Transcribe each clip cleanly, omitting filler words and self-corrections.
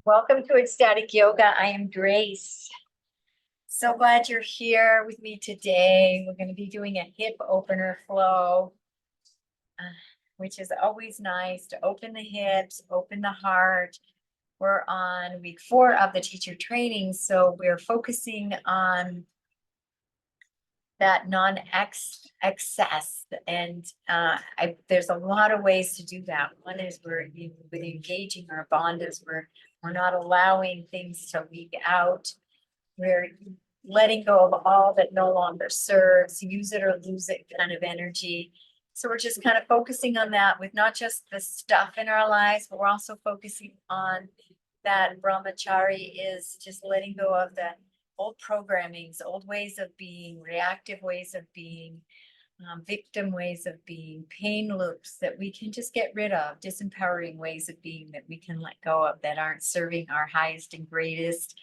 Welcome to Ecstatic Yoga. I am Grace. So glad you're here with me today. We're going to be doing a hip opener flow, which is always nice to open the hips, open the heart. We're on week 4 of the teacher training, so we're focusing on that non-excess. And there's a lot of ways to do that. One is we're engaging our bandhas. We're not allowing things to leak out. We're letting go of all that no longer serves, use it or lose it kind of energy. So we're just kind of focusing on that with not just the stuff in our lives, but we're also focusing on that brahmachari is just letting go of the old programmings, old ways of being, reactive ways of being, victim ways of being, pain loops that we can just get rid of, disempowering ways of being that we can let go of that aren't serving our highest and greatest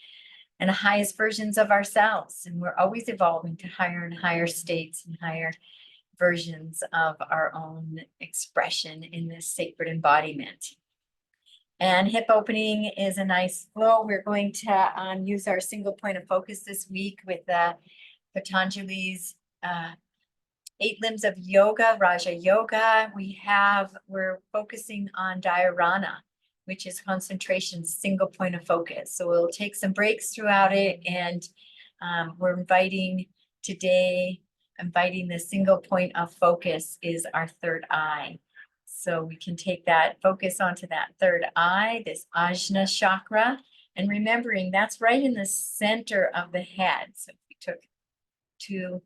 and highest versions of ourselves. And we're always evolving to higher and higher states and higher versions of our own expression in this sacred embodiment. And hip opening is a nice flow. We're going to use our single point of focus this week with Patanjali's 8 limbs of yoga, Raja Yoga. We're focusing on dhrana, which is concentration, single point of focus. So we'll take some breaks throughout it, and we're inviting the single point of focus is our third eye. So we can take that focus onto that third eye, this Ajna chakra, and remembering that's right in the center of the head. So if we took 2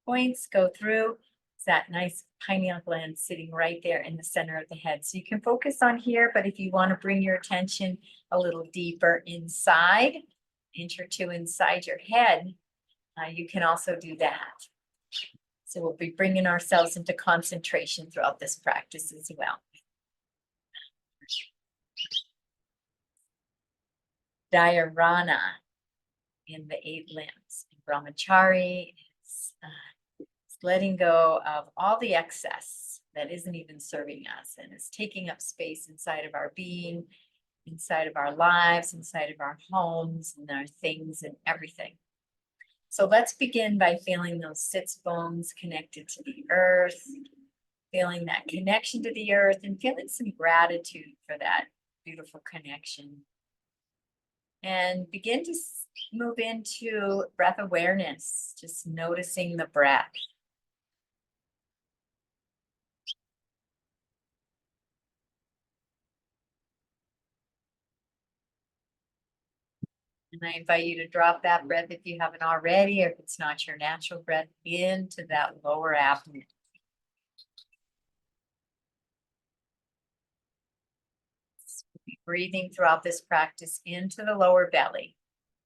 points, go through, it's that nice pineal gland sitting right there in the center of the head. So you can focus on here, but if you want to bring your attention a little deeper inside, inch or 2 inside your head, you can also do that. So we'll be bringing ourselves into concentration throughout this practice as well. Dhyana in the 8 limbs. Brahmachari is letting go of all the excess that isn't even serving us and is taking up space inside of our being, inside of our lives, inside of our homes and our things and everything. So let's begin by feeling those sits bones connected to the earth, feeling that connection to the earth and feeling some gratitude for that beautiful connection. And begin to move into breath awareness, just noticing the breath. And I invite you to drop that breath if you haven't already, or if it's not your natural breath, into that lower abdomen. Be breathing throughout this practice into the lower belly,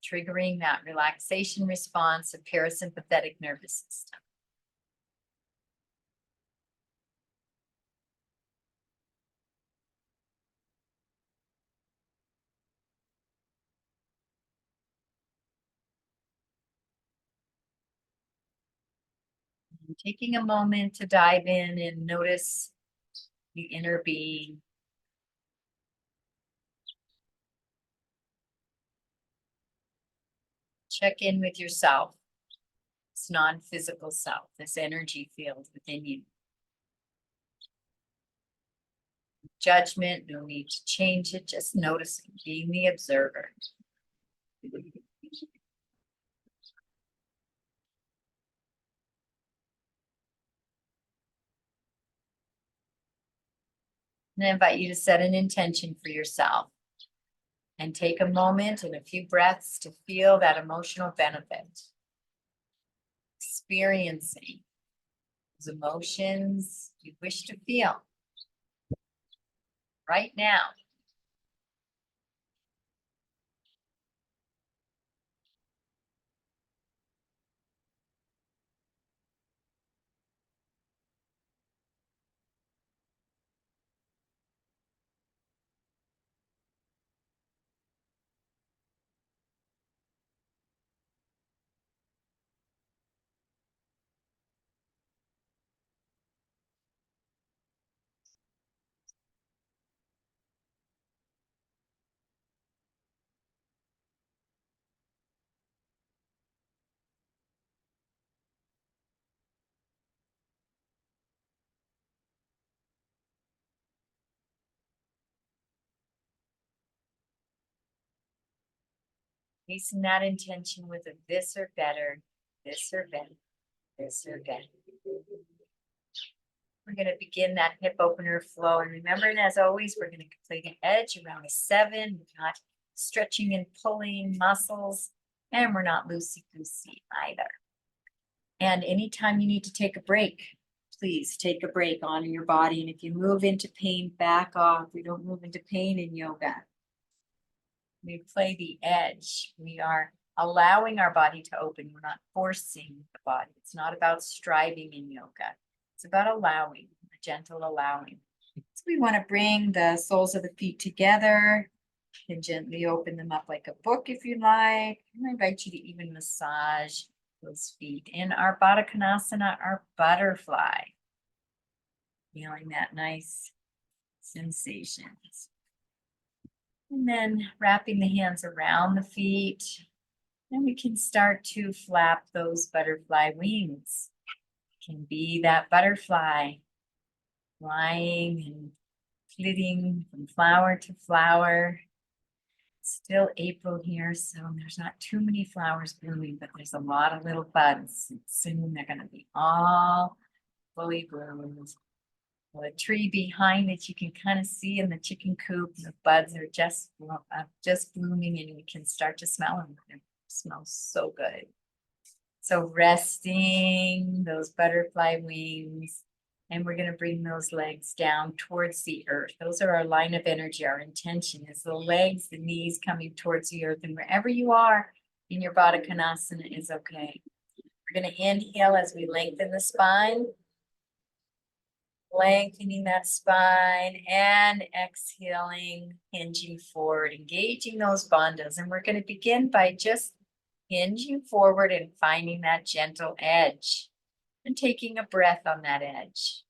triggering that relaxation response of parasympathetic nervous system. And taking a moment to dive in and notice the inner being. Check in with yourself, this non-physical self, this energy field within you. Judgment, no need to change it, just noticing, being the observer. And I invite you to set an intention for yourself and take a moment and a few breaths to feel that emotional benefit. Experiencing those emotions you wish to feel right now. Facing that intention with a this or better, this or better, this or better. We're going to begin that hip opener flow. And remember, and as always, we're going to complete an edge around a 7. We're not stretching and pulling muscles, and we're not loosey-goosey either. And anytime you need to take a break, please take a break, honor your body. And if you move into pain, back off. We don't move into pain in yoga. We play the edge. We are allowing our body to open. We're not forcing the body. It's not about striving in yoga. It's about allowing, a gentle allowing. So we want to bring the soles of the feet together and gently open them up like a book if you like. And I invite you to even massage those feet in our Baddha Konasana, our butterfly. Feeling that nice sensations. And then wrapping the hands around the feet. And we can start to flap those butterfly wings. It can be that butterfly flying and flitting from flower to flower. It's still April here, so there's not too many flowers blooming, but there's a lot of little buds. And soon they're going to be all fully bloomed. The tree behind it, you can kind of see in the chicken coop, the buds are just blooming, and you can start to smell them. They smell so good. So resting those butterfly wings, and we're going to bring those legs down towards the earth. Those are our line of energy. Our intention is the legs, the knees coming towards the earth, and wherever you are in your Baddha Konasana is okay. We're going to inhale as we lengthen the spine. Lengthening that spine and exhaling, hinging forward, engaging those bandhas. And we're going to begin by just hinging forward and finding that gentle edge and taking a breath on that edge.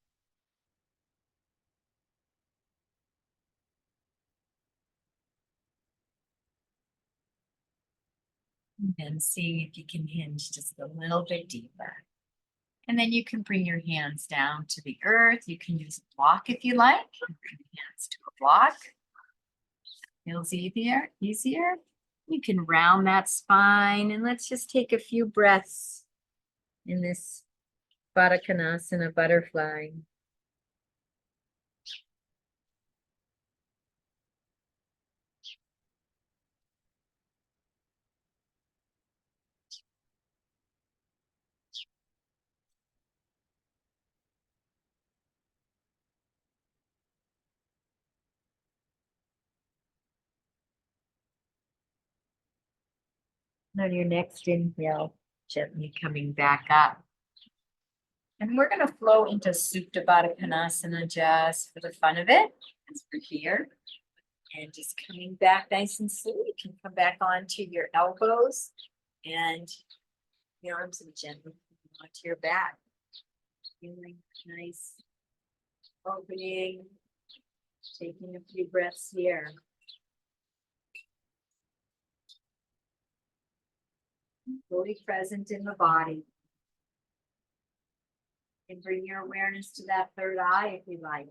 And seeing if you can hinge just a little bit deeper. And then you can bring your hands down to the earth. You can use a block if you like. Bring your hands to a block. Feels easier. You can round that spine, and let's just take a few breaths in this Baddha Konasana butterfly. On your next inhale, gently coming back up. And we're going to flow into Supta Baddha Konasana just for the fun of it, as we're here. And just coming back nice and slow. You can come back onto your elbows and the arms and gently onto your back. Feeling nice. Opening. Taking a few breaths here. Fully present in the body. And bring your awareness to that third eye if you like.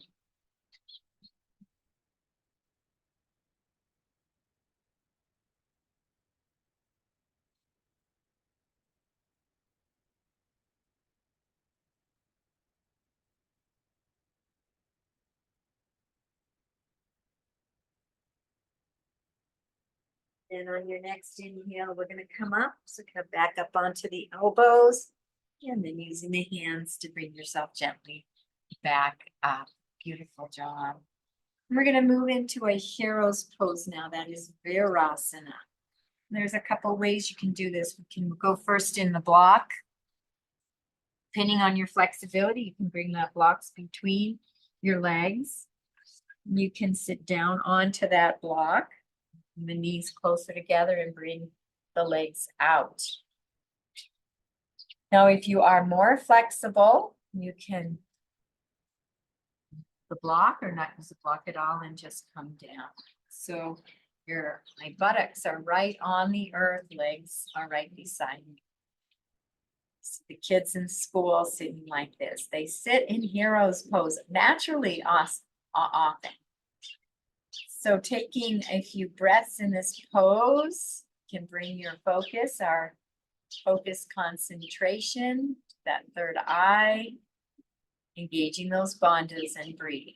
And on your next inhale, we're going to come up. So come back up onto the elbows. And then using the hands to bring yourself gently back up. Beautiful job. We're going to move into a hero's pose now. That is Virasana. There's a couple ways you can do this. We can go first in the block. Depending on your flexibility, you can bring that blocks between your legs. You can sit down onto that block. The knees closer together and bring the legs out. Now, if you are more flexible, you can the block or not use the block at all and just come down. So my buttocks are right on the earth, legs are right beside me. So the kids in school sitting like this. They sit in hero's pose naturally often. So taking a few breaths in this pose can bring your focus, our focus concentration, that third eye, engaging those bandhas and breathe.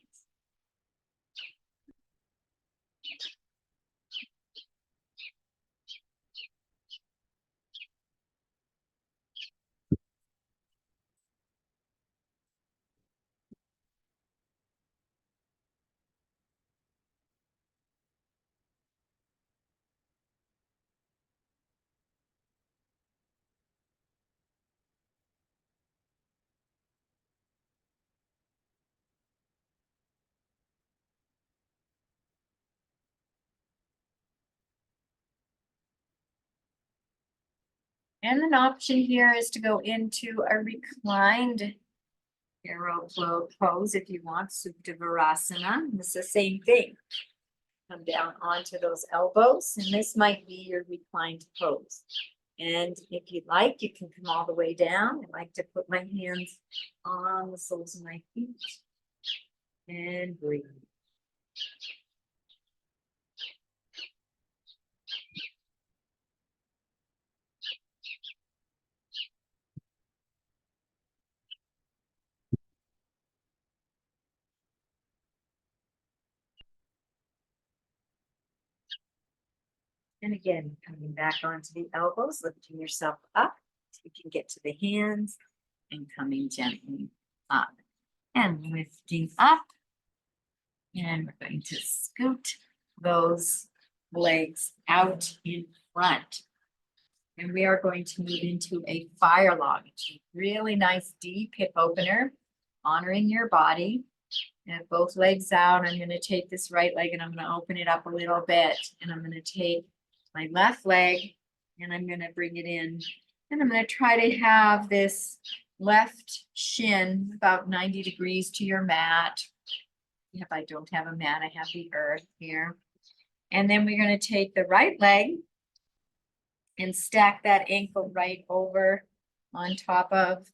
And an option here is to go into a reclined arrow pose if you want, Supta. It's the same thing. Come down onto those elbows, and this might be your reclined pose. And if you'd like, you can come all the way down. I like to put my hands on the soles of my feet and breathe. And again, coming back onto the elbows, lifting yourself up. So you can get to the hands and coming gently up and lifting up. And we're going to scoot those legs out in front. And we are going to move into a fire log. It's a really nice deep hip opener, honoring your body. And both legs out. I'm going to take this right leg and I'm going to open it up a little bit. And I'm going to take my left leg and I'm going to bring it in. And I'm going to try to have this left shin about 90 degrees to your mat. If I don't have a mat, I have the earth here. And then we're going to take the right leg and stack that ankle right over on top of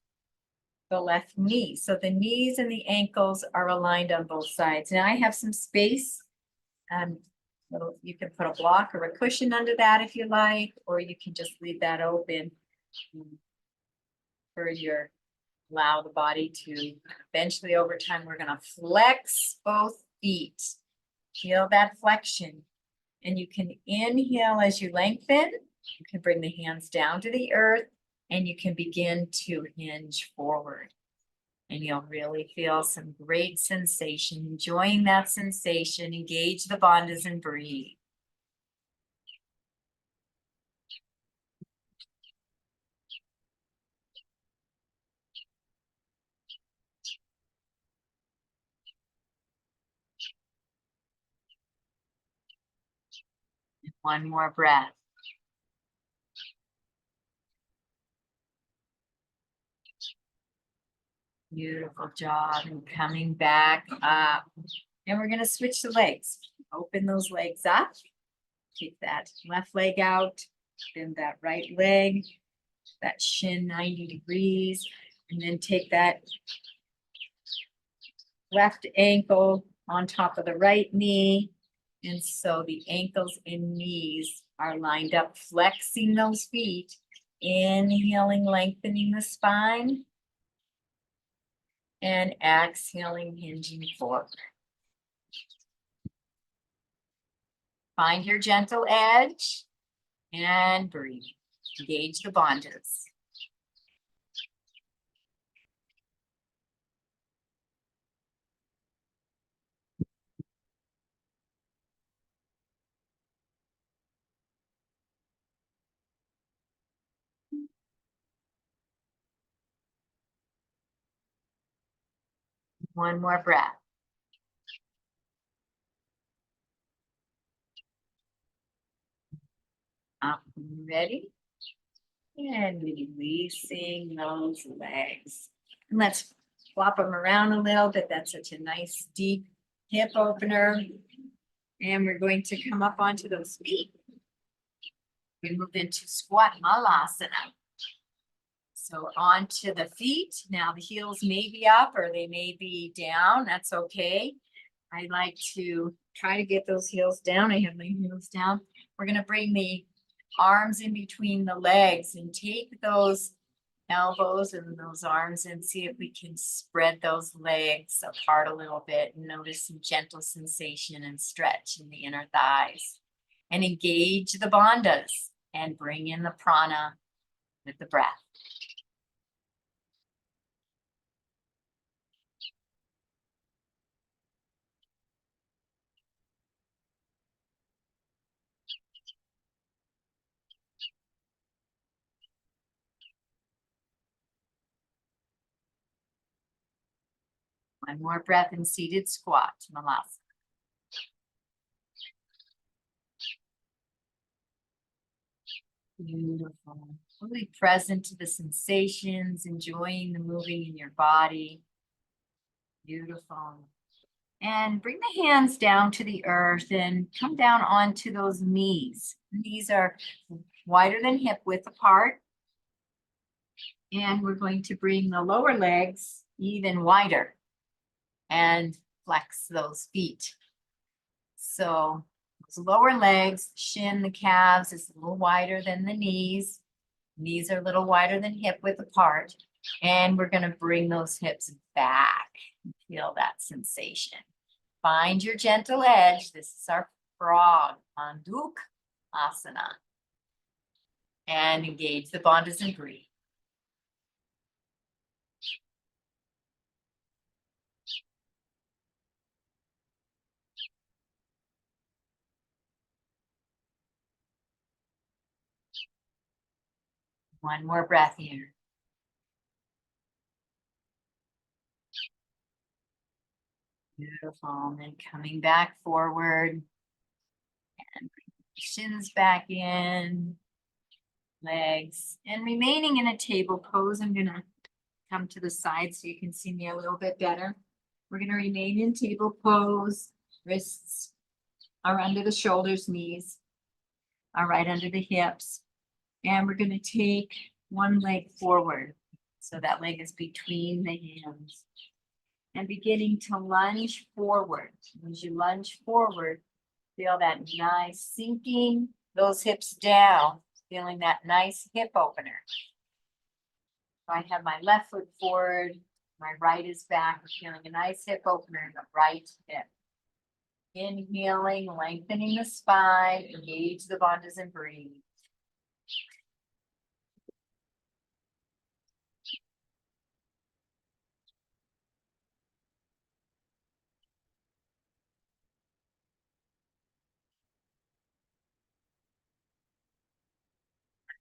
the left knee. So the knees and the ankles are aligned on both sides. Now I have some space. You can put a block or a cushion under that if you like, or you can just leave that open for your allow the body to eventually over time. We're going to flex both feet. Feel that flexion. And you can inhale as you lengthen. You can bring the hands down to the earth and you can begin to hinge forward. And you'll really feel some great sensation, enjoying that sensation. Engage the bandhas and breathe. One more breath. Beautiful job. And coming back up. And we're going to switch the legs. Open those legs up. Take that left leg out. Bend that right leg. That shin 90 degrees. And then take that left ankle on top of the right knee. And so the ankles and knees are lined up, flexing those feet. Inhaling, lengthening the spine. And exhaling, hinging forward. Find your gentle edge and breathe. Engage the bandhas. One more breath. Up and ready. And releasing those legs. And let's flop them around a little bit. That's such a nice deep hip opener. And we're going to come up onto those feet. We move into squat malasana. So onto the feet. Now the heels may be up or they may be down. That's okay. I like to try to get those heels down. I have my heels down. We're going to bring the arms in between the legs and take those elbows and those arms and see if we can spread those legs apart a little bit and notice some gentle sensation and stretch in the inner thighs. And engage the bandhas and bring in the prana with the breath. One more breath in seated squat, Malasana. Beautiful. Fully present to the sensations, enjoying the moving in your body. Beautiful. And bring the hands down to the earth and come down onto those knees. Knees are wider than hip width apart. And we're going to bring the lower legs even wider and flex those feet. So those lower legs, shin, the calves is a little wider than the knees. Knees are a little wider than hip width apart. And we're going to bring those hips back. Feel that sensation. Find your gentle edge. This is our frog, Manduk Asana. And engage the bandhas and breathe. One more breath here. Beautiful. And then coming back forward. And shins back in. Legs. And remaining in a table pose. I'm going to come to the side so you can see me a little bit better. We're going to remain in table pose. Wrists are under the shoulders, knees are right under the hips. And we're going to take one leg forward. So that leg is between the hands. And beginning to lunge forward. As you lunge forward, feel that nice sinking those hips down, feeling that nice hip opener. So I have my left foot forward, my right is back, I'm feeling a nice hip opener in the right hip. Inhaling, lengthening the spine, engage the bandhas and breathe.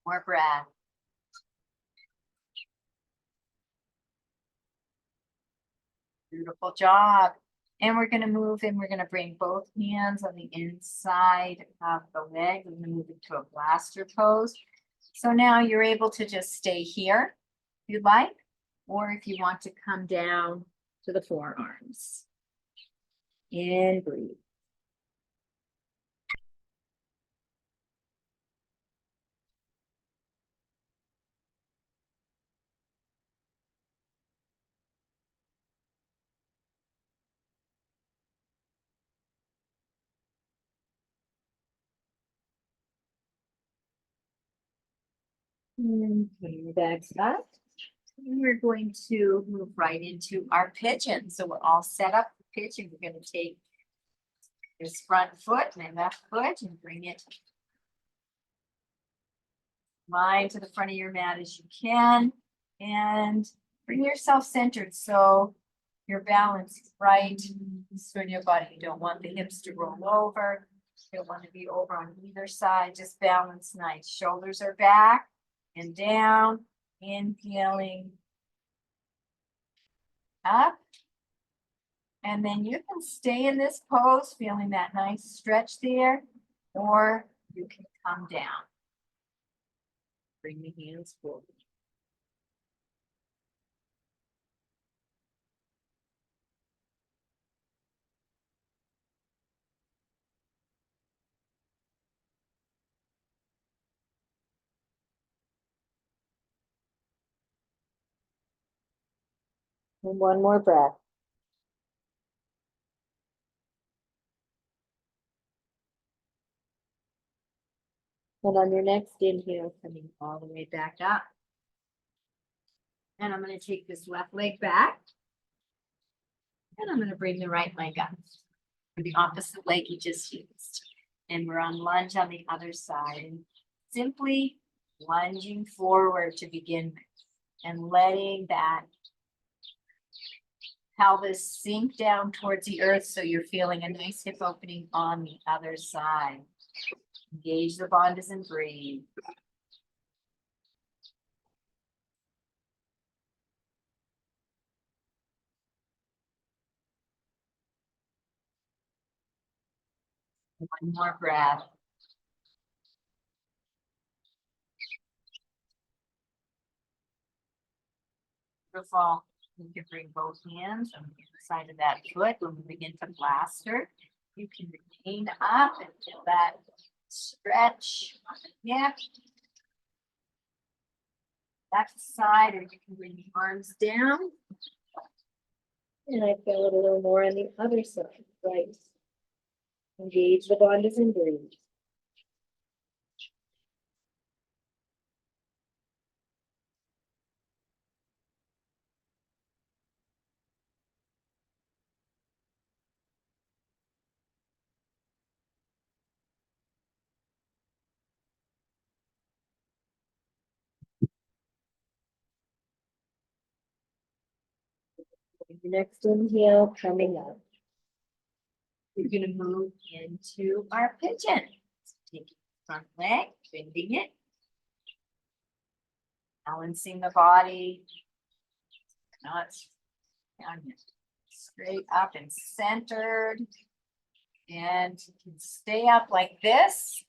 More breath. Beautiful job. And we're going to move and we're going to bring both hands on the inside of the leg. We're going to move into a blaster pose. So now you're able to just stay here if you'd like, or if you want to come down to the forearms. And breathe. And bring your bags up. And we're going to move right into our pigeon. So we're all set up for pigeon. We're going to take this front foot and left foot and bring it line to the front of your mat as you can. And bring yourself centered so your balance is right. Swing your body. You don't want the hips to roll over. You don't want to be over on either side. Just balance nice. Shoulders are back and down. Inhaling up. And then you can stay in this pose, feeling that nice stretch there, or you can come down. Bring the hands forward. And one more breath. And on your next inhale, coming all the way back up. And I'm going to take this left leg back. And I'm going to bring the right leg up. The opposite leg you just used. And we're on lunge on the other side. And simply lunging forward to begin with. And letting that pelvis sink down towards the earth so you're feeling a nice hip opening on the other side. Engage the bandhas and breathe. One more breath. Beautiful. You can bring both hands on the side of that foot. When we begin to blaster, you can retain up and feel that stretch on the neck. Back to side, or you can bring the arms down. And I feel it a little more on the other side, right? Engage the bandhas and breathe. The next inhale coming up. We're going to move into our pigeon. So take the front leg, bending it, balancing the body, not down, straight up and centered. And you can stay up like this,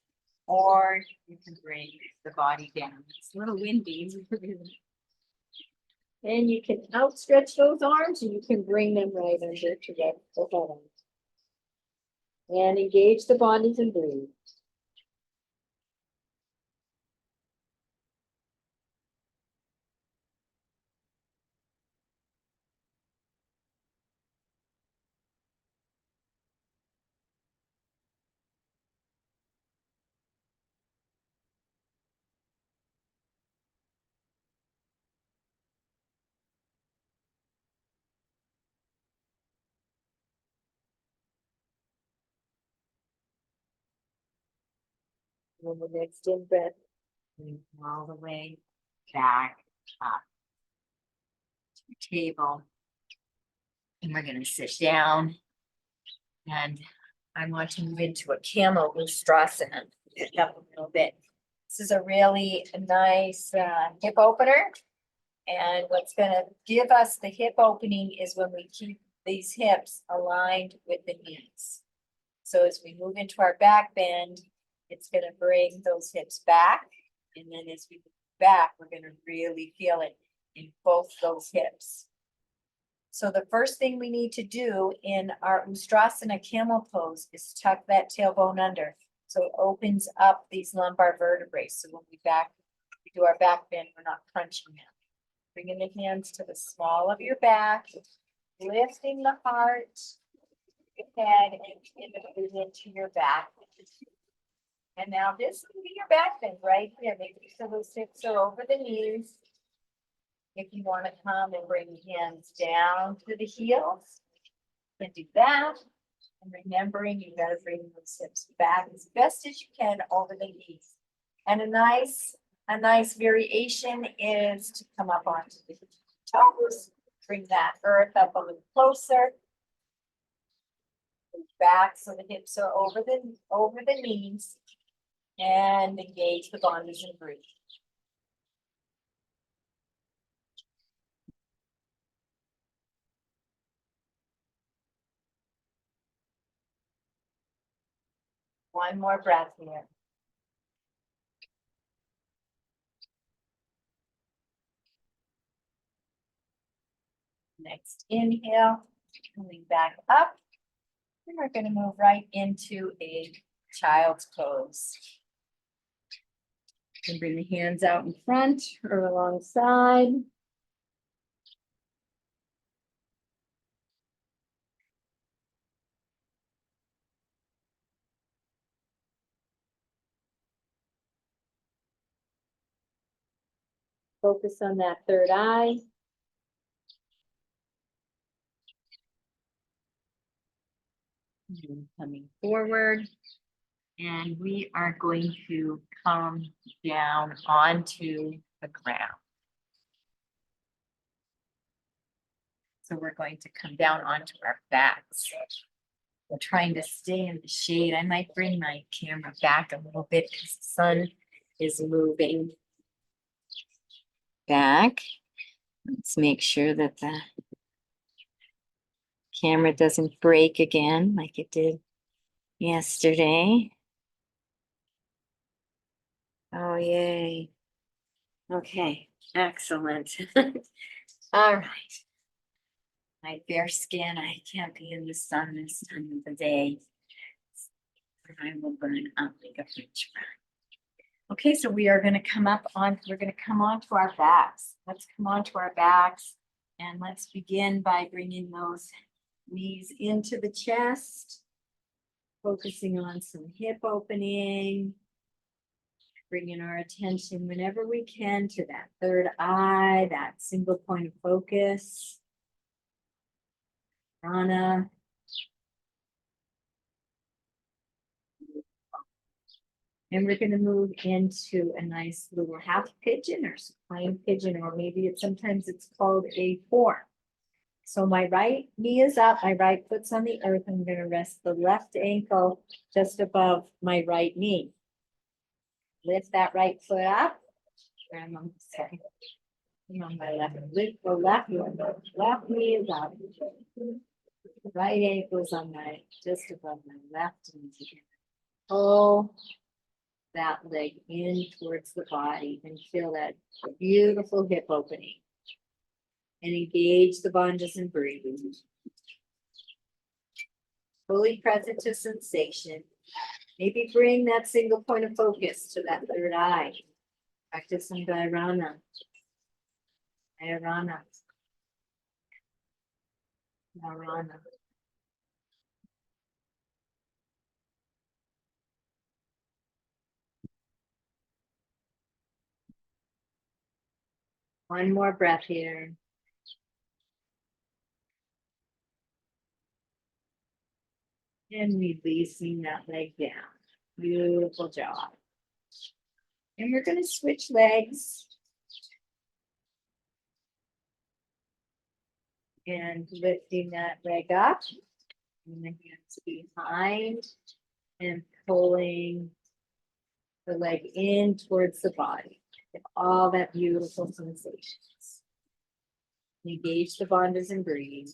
or you can bring the body down. It's a little windy. And you can outstretch those arms and you can bring them right under to the head. And engage the bandhas and breathe. And the next in breath, all the way back up to the table. And we're going to sit down. And I want to move into a camel ustrasana up a little bit. This is a really nice hip opener. And what's going to give us the hip opening is when we keep these hips aligned with the knees. So as we move into our back bend, it's going to bring those hips back. And then as we move back, we're going to really feel it in both those hips. So the first thing we need to do in our Ustrasana camel pose is tuck that tailbone under. So it opens up these lumbar vertebrae. So when we do our back bend, we're not crunching them. Bringing the hands to the small of your back, lifting the heart, your head, and it into your back. And now this will be your back bend right here. Make sure those hips are over the knees. If you want to come and bring the hands down to the heels, you can do that. And remembering you got to bring those hips back as best as you can over the knees. And a nice variation is to come up onto the toes, bring that earth up a little closer. Back so the hips are over the knees, and engage the bandhas and breathe. One more breath here. Next inhale, coming back up. And we're going to move right into a child's pose. You can bring the hands out in front or alongside. focus on that third eye. And coming forward. And we are going to come down onto the ground. So we're going to come down onto our backs. We're trying to stay in the shade. I might bring my camera back a little bit because the sun is moving back. Let's make sure that the camera doesn't break again like it did yesterday. Oh, yay. Okay, excellent. All right. My bare skin, I can't be in the sun this time of the day. I will burn up like a fridge burn. Okay, so we are going to come onto our backs. Let's come onto our backs and let's begin by bringing those knees into the chest, focusing on some hip opening, bringing our attention whenever we can to that third eye, that single point of focus. Dhrana. And we're going to move into a nice little half pigeon or supine pigeon, or maybe sometimes it's called a form. So my right knee is up, my right foot's on the earth. I'm going to rest the left ankle just above my right knee. Lift that right foot up. I'm on my left. Lift the left one. Left knee is up. Right ankle is on my just above my left knee. Pull that leg in towards the body and feel that beautiful hip opening. And engage the bandhas and breathe. Fully present to sensation. Maybe bring that single point of focus to that third eye. Practice some dhrana. Dhrana. Dhrana. One more breath here. And releasing that leg down. Beautiful job. And we're going to switch legs. And lifting that leg up. And the hands behind. And pulling the leg in towards the body. All that beautiful sensations. Engage the bandhas and breathe.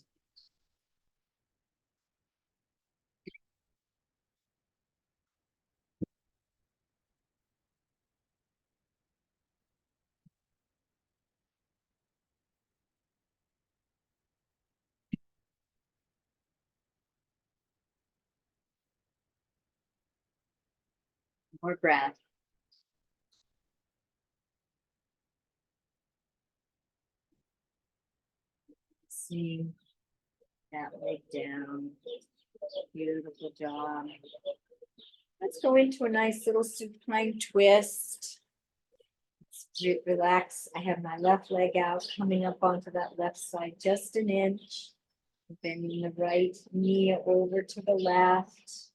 More breath. Seeing that leg down. Beautiful job. Let's go into a nice little supine twist. Relax. I have my left leg out, coming up onto that left side just an inch. Bending the right knee over to the left.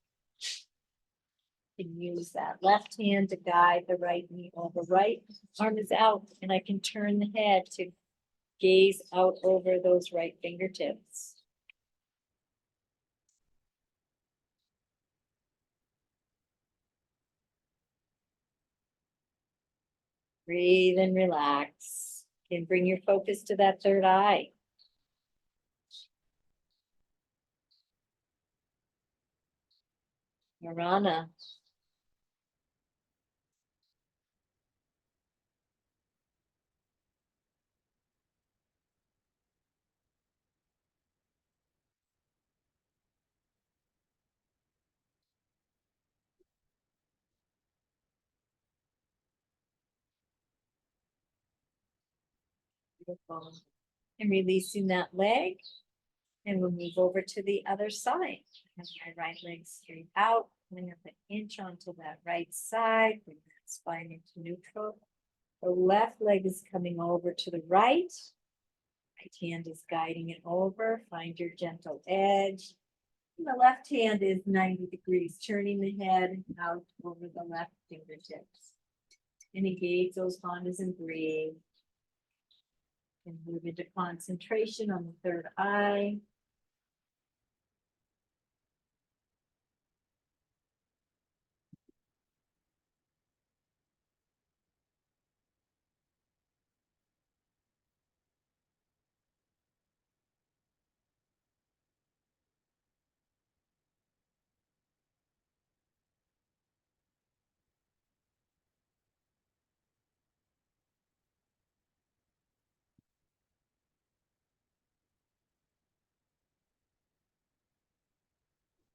Can use that left hand to guide the right knee over. Right arm is out, and I can turn the head to gaze out over those right fingertips. Breathe and relax. And bring your focus to that third eye. Dhrana. Beautiful. And releasing that leg. And we'll move over to the other side. And my right leg straight out. Bring up an inch onto that right side. Bring that spine into neutral. The left leg is coming over to the right. Right hand is guiding it over. Find your gentle edge. And the left hand is 90 degrees, turning the head out over the left fingertips. And engage those bandhas and breathe. And move into concentration on the third eye.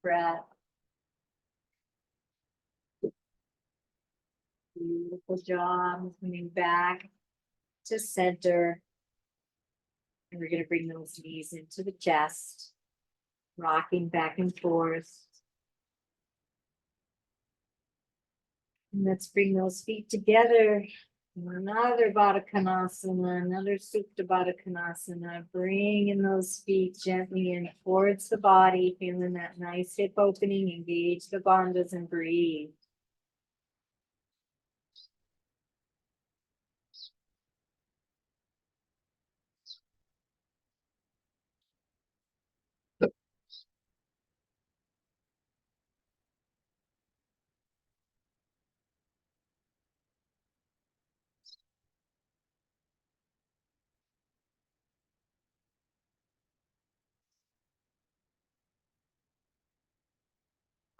Breath. Beautiful job. Coming back to center. And we're going to bring those knees into the chest, rocking back and forth. And let's bring those feet together. Another Baddha Konasana, another Supta Baddha Konasana. Bringing those feet gently in towards the body, feeling that nice hip opening. Engage the bandhas and breathe.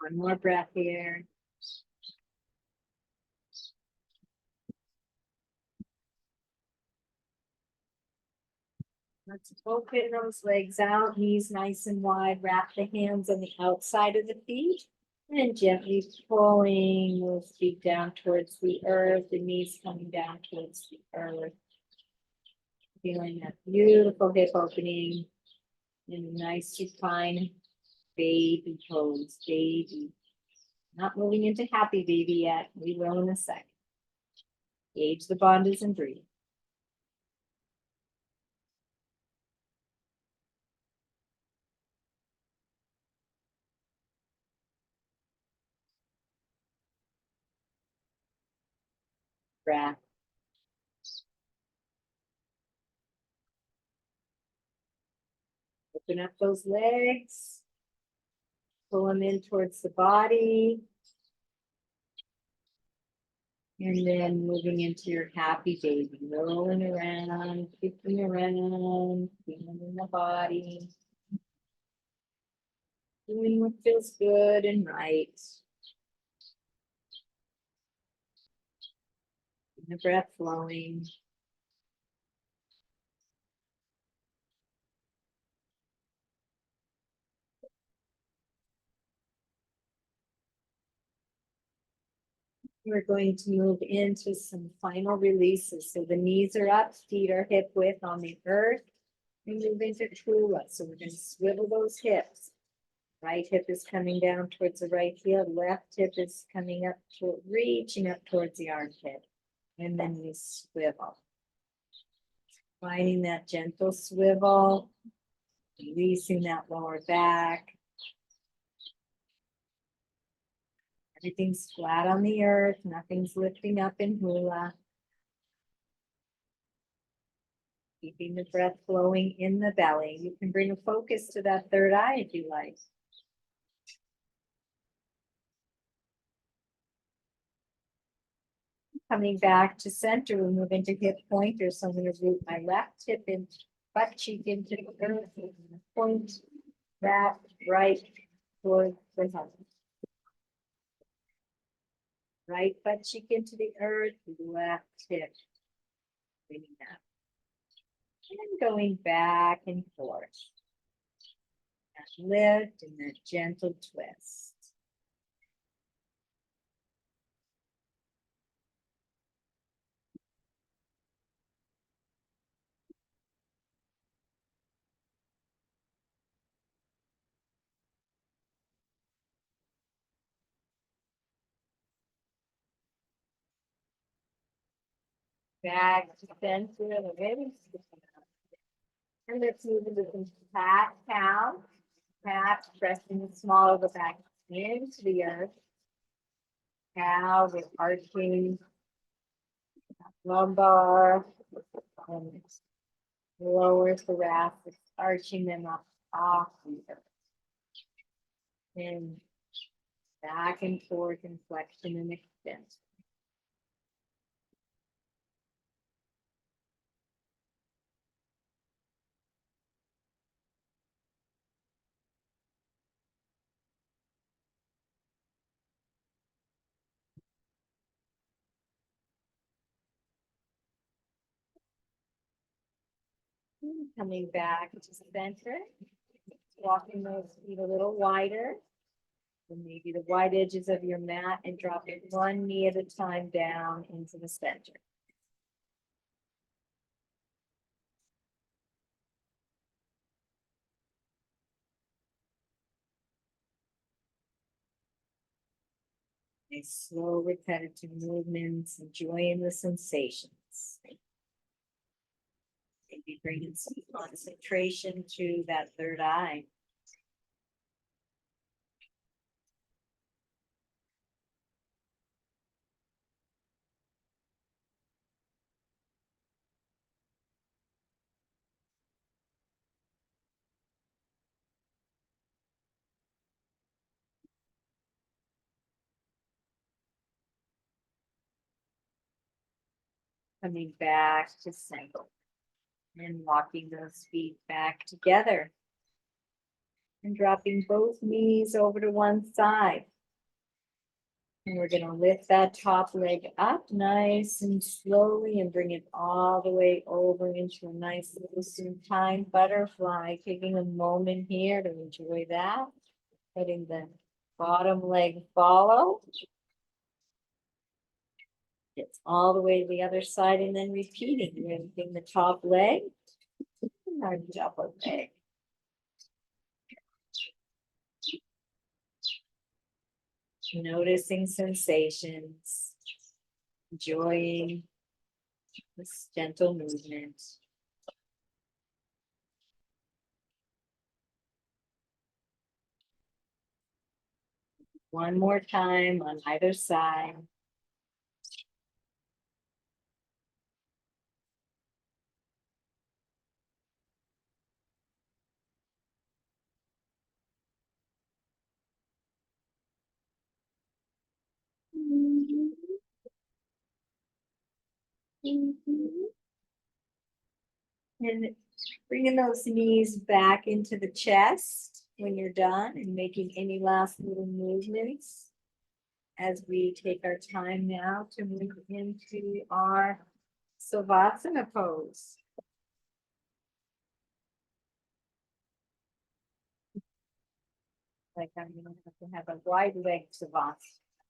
One more breath here. Let's open those legs out, knees nice and wide. Wrap the hands on the outside of the feet. And gently pulling those feet down towards the earth, the knees coming down towards the earth. Feeling that beautiful hip opening and nice supine baby pose, baby. Not moving into happy baby yet. We will in a second. Gauge the bandhas and breathe. Breath. Open up those legs. Pull them in towards the body. And then moving into your happy baby, rolling around, kicking around, feeling in the body. Doing what feels good and right. And the breath flowing. We're going to move into some final releases. So the knees are up, feet are hip width on the earth. We move into Trula. So we're going to swivel those hips. Right hip is coming down towards the right heel. Left hip is coming up to reaching up towards the armpit. And then we swivel. Finding that gentle swivel. Releasing that lower back. Everything's flat on the earth. Nothing's lifting up in hula. Keeping the breath flowing in the belly. You can bring a focus to that third eye if you like. Coming back to center, we move into hip pointers. So I'm going to root my left hip in, butt cheek into the earth, point that right towards the head. Right butt cheek into the earth, left hip. Bringing that. And going back and forth. That lift and that gentle twist. Back to center of the ribs. And let's move into some cat cow. Cat, pressing the small of the back into the earth. Cow with arching lumbar and lower thoracic, arching them up off the earth. And back and forth in flexion and extension. Coming back to center, walking those feet a little wider. And maybe the wide edges of your mat and dropping one knee at a time down into the center. Nice, slow, repetitive movements, enjoying the sensations. Maybe bringing some concentration to that third eye. Coming back to center and walking those feet back together. And dropping both knees over to one side. And we're going to lift that top leg up nice and slowly and bring it all the way over into a nice little supine butterfly. Taking a moment here to enjoy that. Letting the bottom leg follow. It's all the way to the other side and then repeating. Lifting the top leg and our upper leg. Noticing sensations, enjoying this gentle movement. One more time on either side. And bringing those knees back into the chest when you're done and making any last little movements as we take our time now to move into our Savasana pose. Like I'm going to have a wide leg Savasana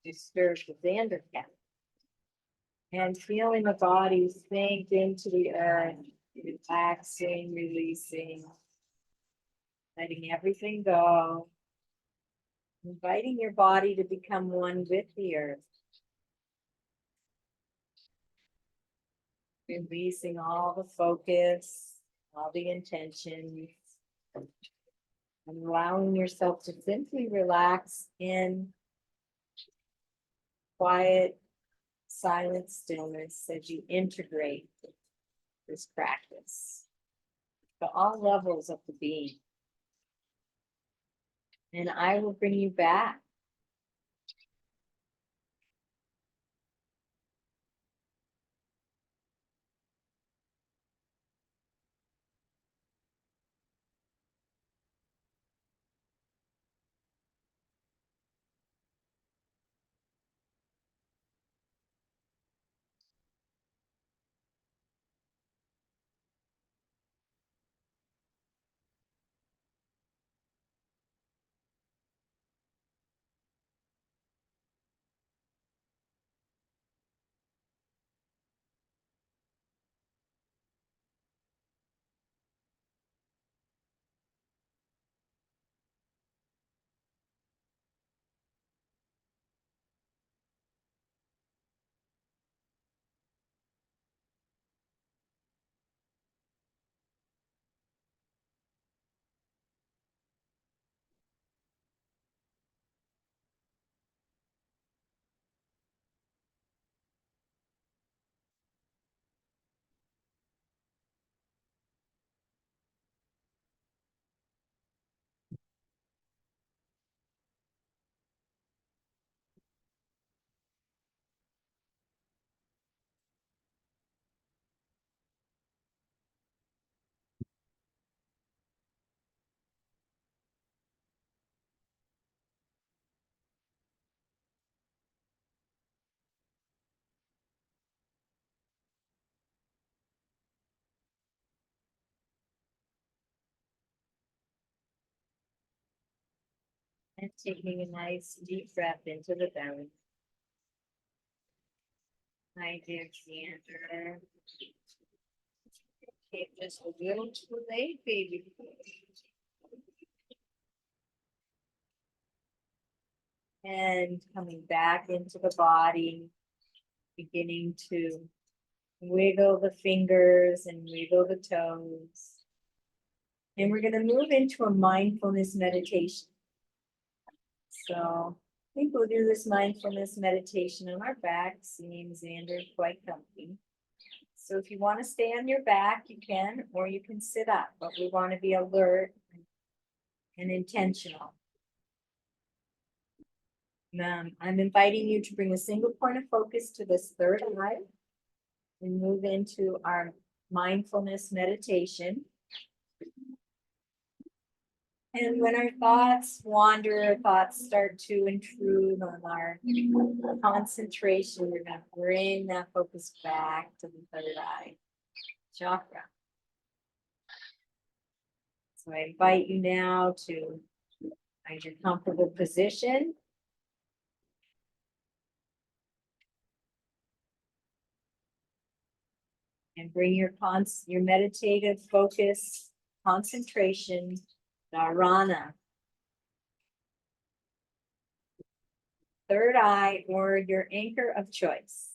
to stir the Xander cat. And feeling the body sink into the earth, relaxing, releasing, letting everything go, inviting your body to become one with the earth, releasing all the focus, all the intentions, and allowing yourself to simply relax in quiet, silent stillness as you integrate this practice to all levels of the being. And I will bring you back. And taking a nice deep breath into the belly. My dear Xander. Okay, just a little too late, baby. And coming back into the body, beginning to wiggle the fingers and wiggle the toes. And we're going to move into a mindfulness meditation. So I think we'll do this mindfulness meditation on our back, seeing Xander quite comfy. So if you want to stay on your back, you can, or you can sit up, but we want to be alert and intentional. I'm inviting you to bring a single point of focus to this third eye and move into our mindfulness meditation. And when our thoughts wander, thoughts start to intrude on our concentration, we're going to bring that focus back to the third eye chakra. So I invite you now to find your comfortable position. And bring your meditative focus, concentration, dhrana, third eye, or your anchor of choice.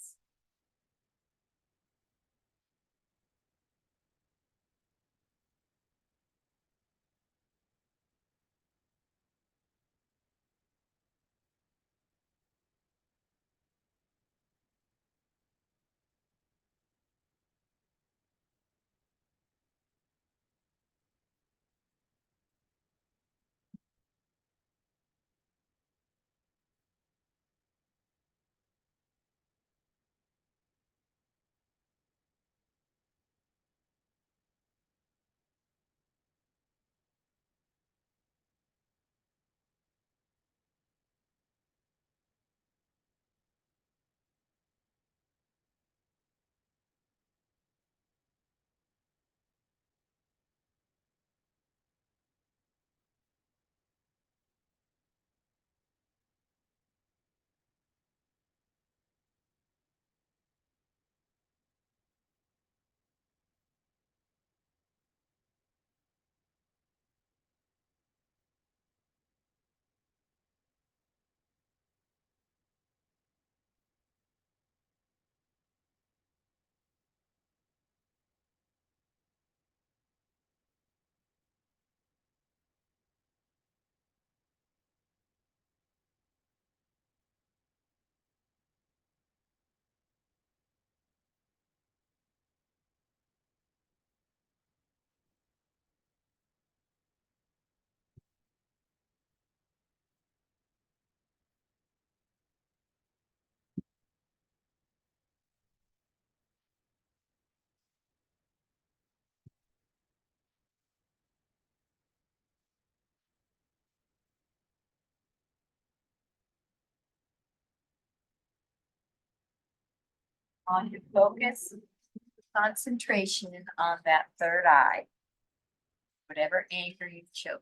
On your focus, concentration on that third eye, whatever anchor you've chosen.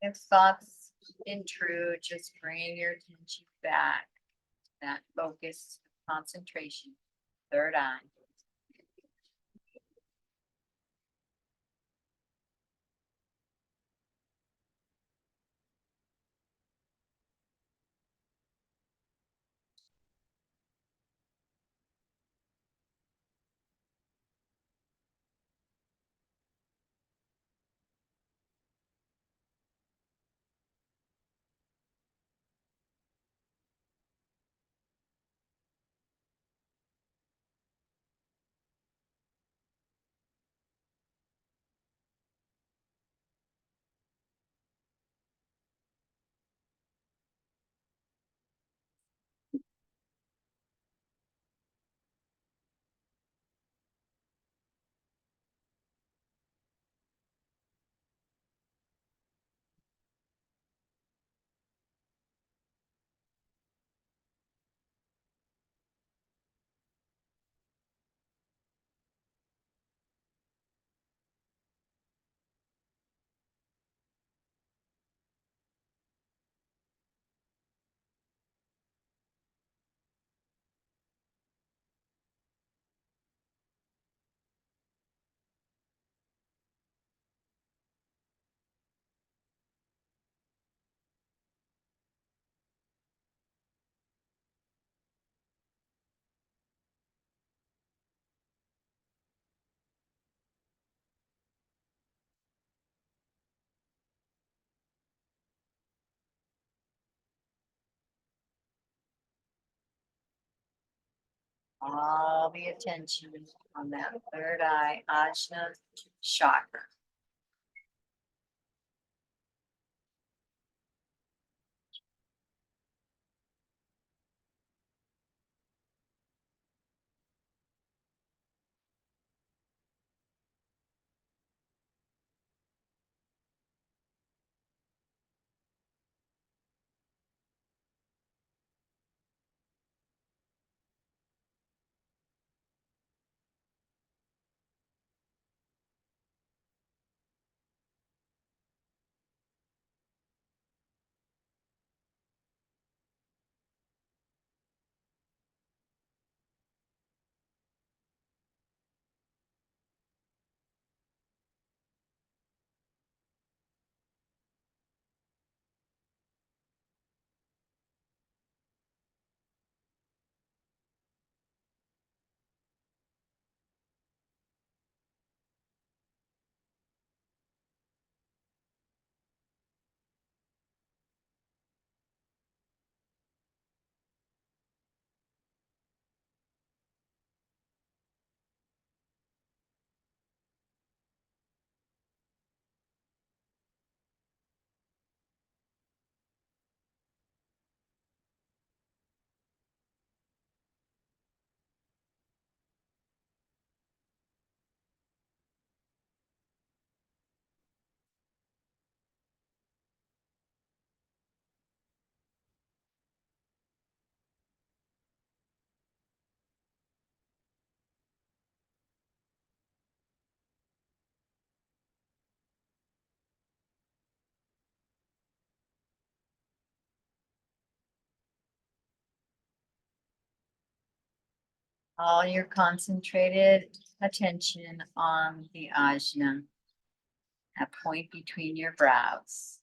If thoughts intrude, just bring your attention back. That focus, concentration, third eye. All the attention on that third eye, ajna chakra. All your concentrated attention on the ajna, that point between your brows.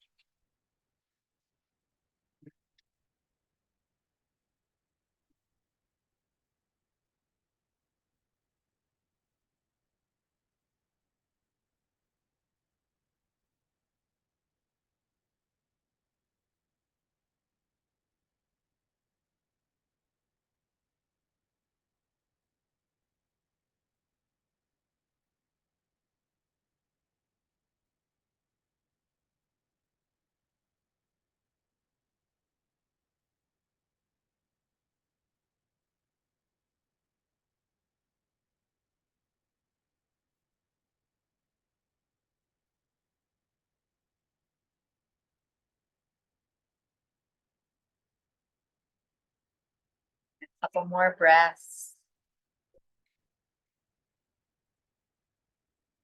Couple more breaths.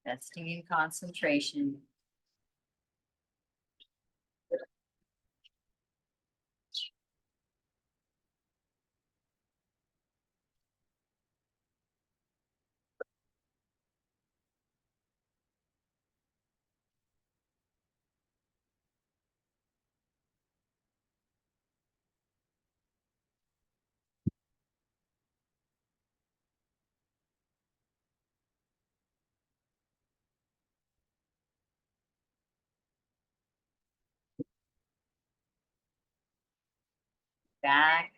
Resting in concentration. back.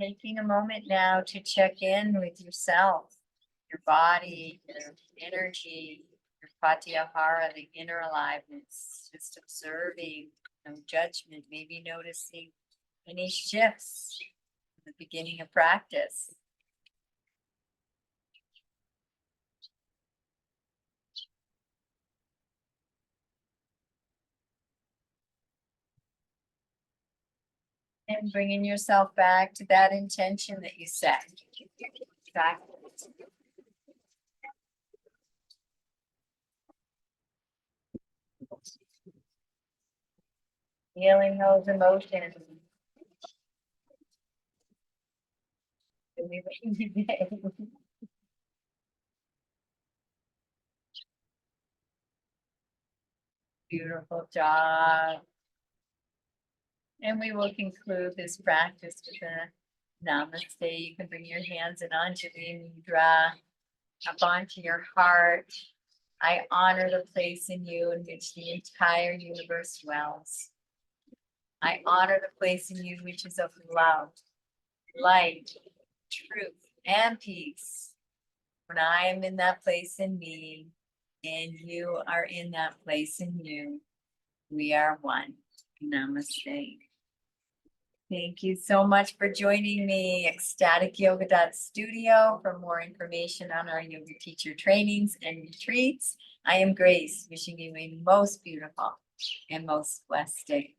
Taking a moment now to check in with yourself, your body, your energy, your pratyahara, the inner aliveness, just observing, no judgment, maybe noticing any shifts in the beginning of practice. And bringing yourself back to that intention that you set. Back. Feeling those emotions. Beautiful job. And we will conclude this practice with a namaste. You can bring your hands in Anjali Mudra up onto your heart. I honor the place in you in which the entire universe dwells. I honor the place in you which is of love, light, truth, and peace. When I am in that place in me, and you are in that place in you, we are one. Namaste. Thank you so much for joining me. ecstaticyoga.studio for more information on our yoga teacher trainings and retreats. I am Grace, wishing you a most beautiful and most blessed day.